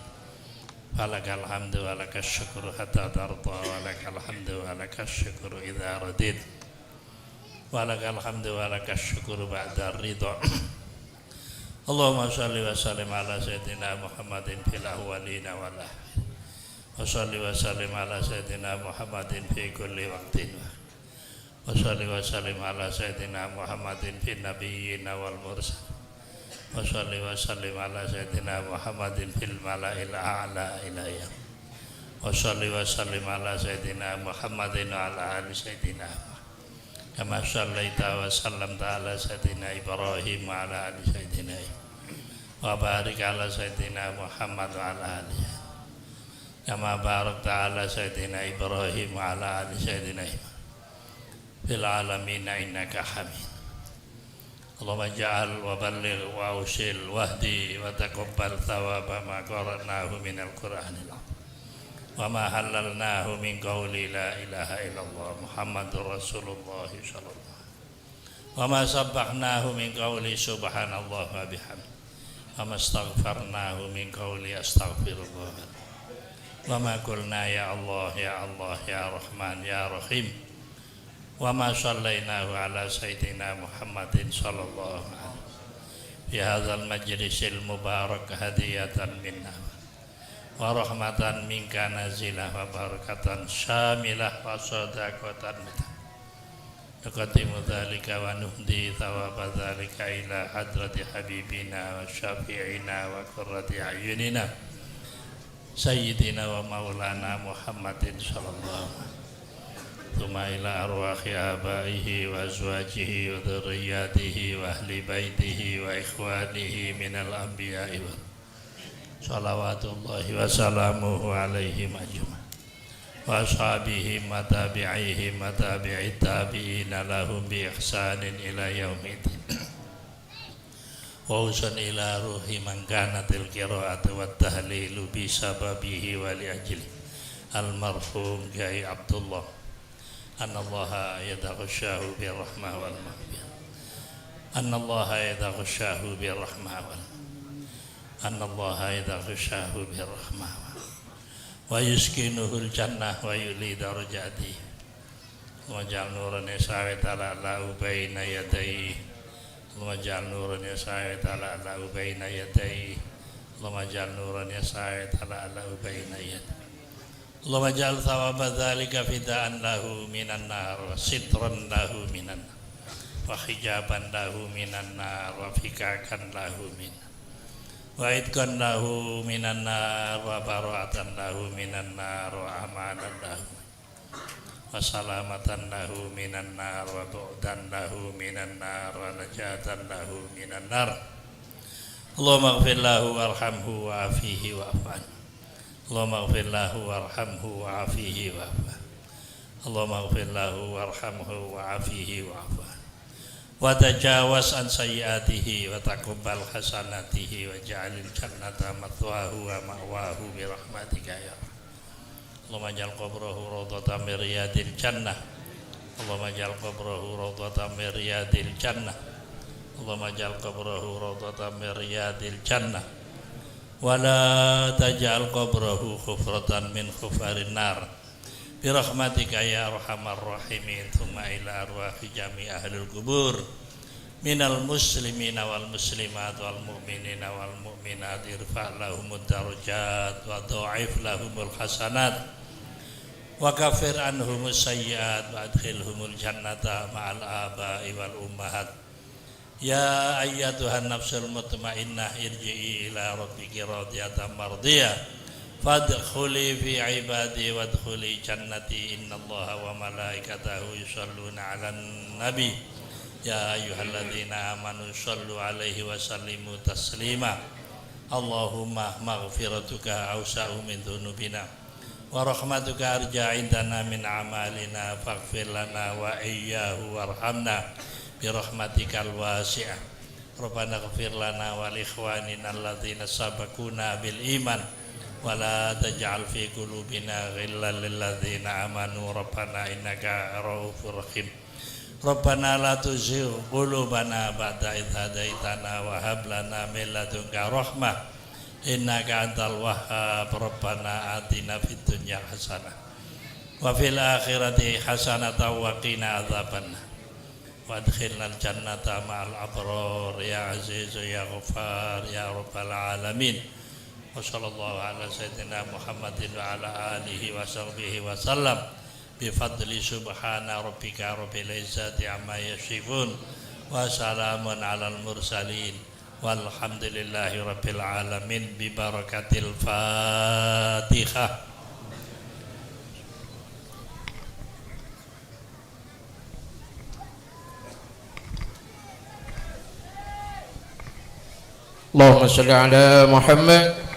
Falakal hamdu wa lakal syukru hatta tarda wa lakal hamdu wa lakal syukru idza radid wa lakal hamdu wa lakal syukru ba'da ridha. Allahumma shalli wa sallim ala sayyidina Muhammadin fil awwalin wal akhirin wa shalli wa sallim ala sayyidina Muhammadin fi kulli waqtin wa shalli wa sallim ala sayyidina Muhammadin fin nabiyyin wal mursalin wa salli wa sallim ala sayyidina Muhammadin fil mala'il a'la ilayya wa salli wa sallim ala sayyidina Muhammadin wa ala ali sayyidina kama sallaita wa sallamta ala sayyidina Ibrahim wa ala ali sayyidina wa barik ala sayyidina Muhammad wa ala ali kama barakta ala sayyidina Ibrahim wa ala ali sayyidina fil alamin innaka hamid. Allahumma ja'al wa balligh wa usil wahdi wa taqabbal thawaba ma qara'nahu minal Qur'anil azim. وما حللناه من قول لا إله إلا الله محمد رسول الله صلى الله عليه وسلم وما سبحناه من قول سبحان الله وبحمده وما استغفرناه من قول أستغفر الله وما قلنا يا الله يا الله يا رحمن يا رحيم وما صليناه على سيدنا محمد صلى الله عليه وسلم في هذا المجلس المبارك هدية منا ورحمة منك نازلة وبركة شاملة وصدقة منا نقدم ذلك ونهدي ثواب ذلك إلى حضرة حبيبنا وشفيعنا وقرة أعيننا سيدنا ومولانا محمد صلى الله عليه وسلم ثم إلى أرواح آبائه وأزواجه وذرياته وأهل بيته وإخوانه من الأنبياء صلوات الله وسلامه عليهم أجمعين وأصحابهم وتابعيهم وتابع التابعين لهم بإحسان إلى يوم الدين وأوصل إلى روح من كانت القراءة والتهليل بسببه ولأجله المرحوم جاي عبد الله أن الله يتغشاه بالرحمة والمغفرة أن الله يتغشاه بالرحمة أن الله يتغشاه بالرحمة ويسكنه الجنة ويلي درجاته واجعل نورا يسعى تعالى بين يديه واجعل نورا يسعى تعالى بين يديه اللهم اجعل نورا يسعى تعالى بين يديه اللهم اجعل ثواب ذلك فداء له من النار وسترا له من النار وحجابا له من النار وفكاكا له من وعتقا له من النار وبراءة له من النار وأمانا له وسلامة له من النار وبعدا له من النار ونجاة له من النار اللهم اغفر له وارحمه وعافيه واعف عنه اللهم اغفر له وارحمه وعافيه واعف عنه اللهم اغفر له وارحمه وعافيه واعف عنه وتجاوز عن سيئاته وتقبل حسناته واجعل الجنة مثواه ومأواه برحمتك يا رب اللهم اجعل قبره روضة من رياض الجنة اللهم اجعل قبره روضة من رياض الجنة اللهم اجعل قبره روضة من رياض الجنة ولا تجعل قبره خفرة من خفر النار برحمتك يا أرحم الراحمين ثم إلى أرواح جميع أهل القبور من المسلمين والمسلمات والمؤمنين والمؤمنات ارفع لهم الدرجات وضاعف لهم الحسنات وكفر عنهم السيئات وأدخلهم الجنة مع الآباء والأمهات يا أيتها النفس المطمئنة ارجعي إلى ربك راضية مرضية فادخلي في عبادي وادخلي جنتي إن الله وملائكته يصلون على النبي يا أيها الذين آمنوا صلوا عليه وسلموا تسليما اللهم مغفرتك أوسع من ذنوبنا ورحمتك أرجى عندنا من أعمالنا فاغفر لنا وإياه وارحمنا برحمتك الواسعة ربنا اغفر لنا ولإخواننا الذين سبقونا بالإيمان ولا تجعل في قلوبنا غلا للذين آمنوا ربنا إنك رؤوف رحيم ربنا لا تزغ قلوبنا بعد إذ هديتنا وهب لنا من لدنك رحمة إنك أنت الوهاب ربنا آتنا في الدنيا حسنة وفي الآخرة حسنة وقنا عذاب النار وادخلنا الجنة مع الأبرار يا عزيز يا غفار يا رب العالمين وصلى الله على سيدنا محمد وعلى آله وصحبه وسلم بفضل سبحان ربك رب العزة عما يصفون وسلام على المرسلين والحمد لله رب العالمين ببركة الفاتحة. اللهم صل على محمد